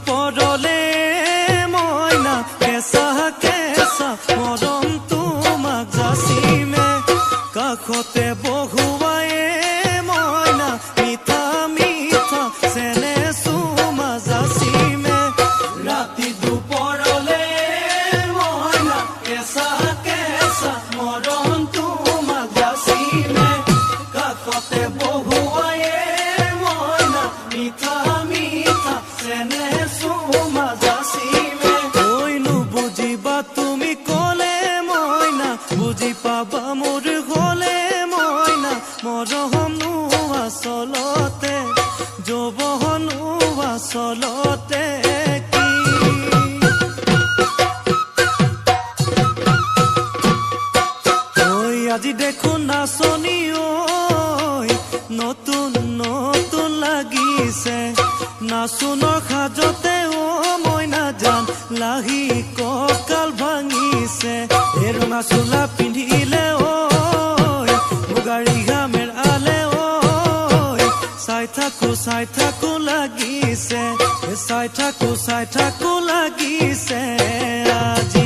দুপৰলে মইনা কেঁচা কেঁচা মৰম তোমাক যাচিমে কাষতে বহুৱায়ে মইনা মিঠা মিঠা চেনে চুমা যাচিমে ৰাতি দুপৰলে মইনা কেঁচা কেঁচা মৰম তোমাক যাচিমে কাষতে বহুৱায়ে মইনা মিঠা মিঠা চেনে চুমা যাচিমে কৈনো বুজিবা তুমি ক'লে মইনা বুজি পাবা মোৰ গ'লে মইনা মৰমনো আচলতে যৌৱনো আচলতে কি ঐ আজি দেখোন নাচনি ঐ নতুন নতুন লাগিছে নাচোনৰ সাজতে অ মইনা জান লাহি কঁকাল ভাঙিছে এই ৰঙা চোলা পিন্ধিলে ঐ মুগাৰী ঘামেৰ আলে ঐ চাই থাকো লাগিছে চাই থাকো লাগিছে আজি